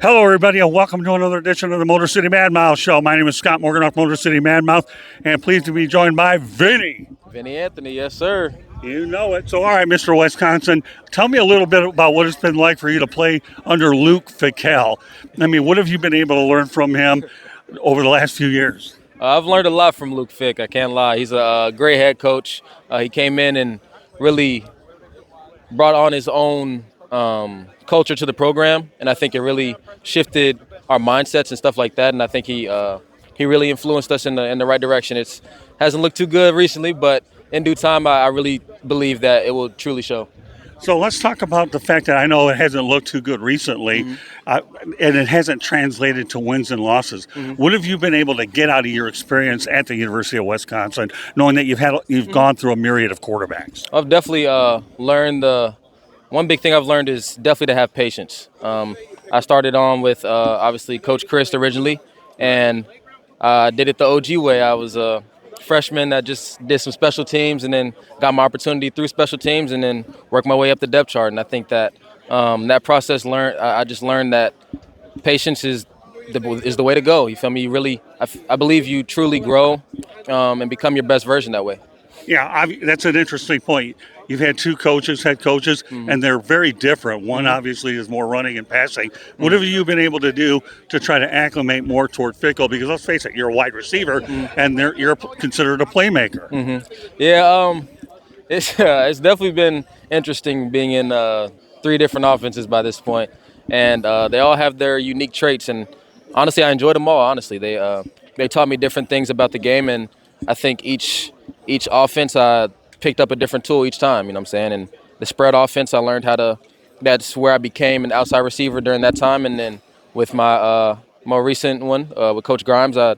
Hello, everybody, and welcome to another edition of the Motor City Mad Mouth Show. My name is Scott Morganoff, Motor City Mad Mouth, and pleased to be joined by Vinny. Vinny Anthony, yes, sir. You know it. So, all right, Mr. Wisconsin, tell me a little bit about what it's been like for you to play under Luke Fickel. I mean, what have you been able to learn from him over the last few years? I've learned a lot from Luke Fick. I can't lie. He's a great head coach. He came in and really brought on his own culture to the program, and I think it really shifted our mindsets and stuff like that. And I think he really influenced us in the right direction. It hasn't looked too good recently, but in due time, I really believe that it will truly show. So let's talk about the fact that I know it hasn't looked too good recently, and it hasn't translated to wins and losses. What have you been able to get out of your experience at the University of Wisconsin, knowing that you've gone through a myriad of quarterbacks? I've definitely learned one big thing I've learned is definitely to have patience. I started on with obviously Coach Chris originally, and I did it the OG way. I was a freshman that just did some special teams and then got my opportunity through special teams and then worked my way up the depth chart. And I think that that process I just learned that patience is the way to go. You feel me? You really, I believe you truly grow and become your best version that way. Yeah, that's an interesting point. You've had two head coaches, and they're very different. One obviously is more running and passing. What have you been able to do to try to acclimate more toward Fickle? Because let's face it, you're a wide receiver, and you're considered a playmaker. Yeah, it's definitely been interesting being in three different offenses by this point, and they all have their unique traits. And honestly, I enjoyed them all. Honestly, they taught me different things about the game, and I think each offense picked up a different tool each time, you know what I'm saying? And the spread offense, I learned that's where I became an outside receiver during that time. And then with my more recent one with Coach Grimes, I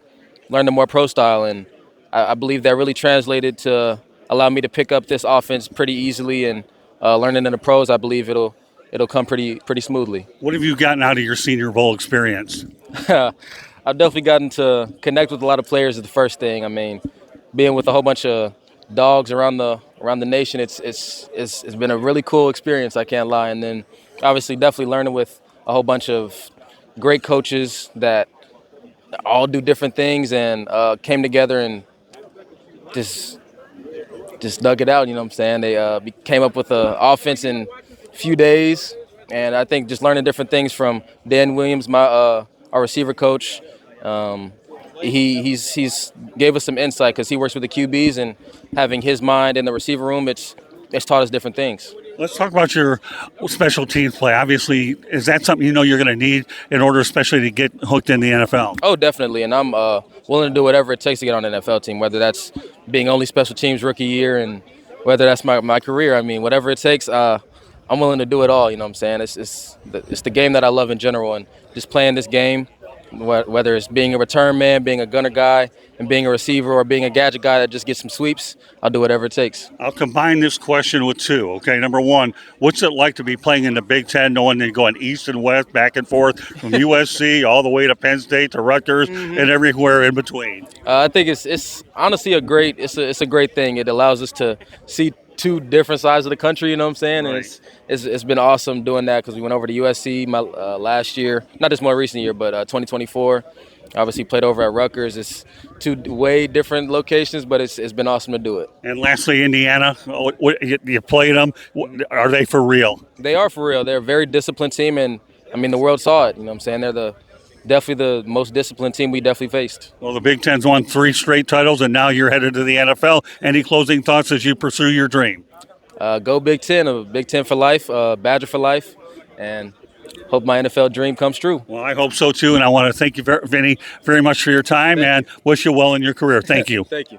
learned the more pro style. And I believe that really translated to allow me to pick up this offense pretty easily. And learning in the pros, I believe it'll come pretty smoothly. What have you gotten out of your Senior Bowl experience? I've definitely gotten to connect with a lot of players is the first thing. I mean, being with a whole bunch of dogs around the nation, it's been a really cool experience, I can't lie. And then obviously definitely learning with a whole bunch of great coaches that all do different things and came together and just dug it out, you know what I'm saying? They came up with an offense in a few days, and I think just learning different things from Dan Williams, our receiver coach. He's gave us some insight because he works with the QBs, and having his mind in the receiver room, it's taught us different things. Let's talk about your special teams play. Obviously, is that something you know you're going to need in order especially to get hooked in the NFL? Oh, definitely, and I'm willing to do whatever it takes to get on an NFL team, whether that's being only special teams rookie year and whether that's my career. I mean, whatever it takes, I'm willing to do it all, you know what I'm saying? It's the game that I love in general, and just playing this game, whether it's being a return man, being a gunner guy, and being a receiver, or being a gadget guy that just gets some sweeps, I'll do whatever it takes. I'll combine this question with two. Okay, number one, what's it like to be playing in the Big Ten, knowing they're going east and west, back and forth, from USC all the way to Penn State to Rutgers and everywhere in between? I think it's honestly a great thing. It allows us to see two different sides of the country, you know what I'm saying? And Right. it's been awesome doing that because we went over to USC my last year, not this more recent year, but 2024. Obviously played over at Rutgers. It's two way different locations, but it's been awesome to do it. And lastly, Indiana, you played them. Are they for real? They are for real. They're a very disciplined team, and I mean the world saw it. You know what I'm saying? They're definitely the most disciplined team we definitely faced. Well, the Big Ten's won 3 straight titles, and now you're headed to the NFL. Any closing thoughts as you pursue your dream? Go Big Ten, a Big Ten for life, Badger for life, and hope my NFL dream comes true. Well, I hope so too, and I want to thank you, Vinny, very much for your time and wish you well in your career. Thank you. Thank you.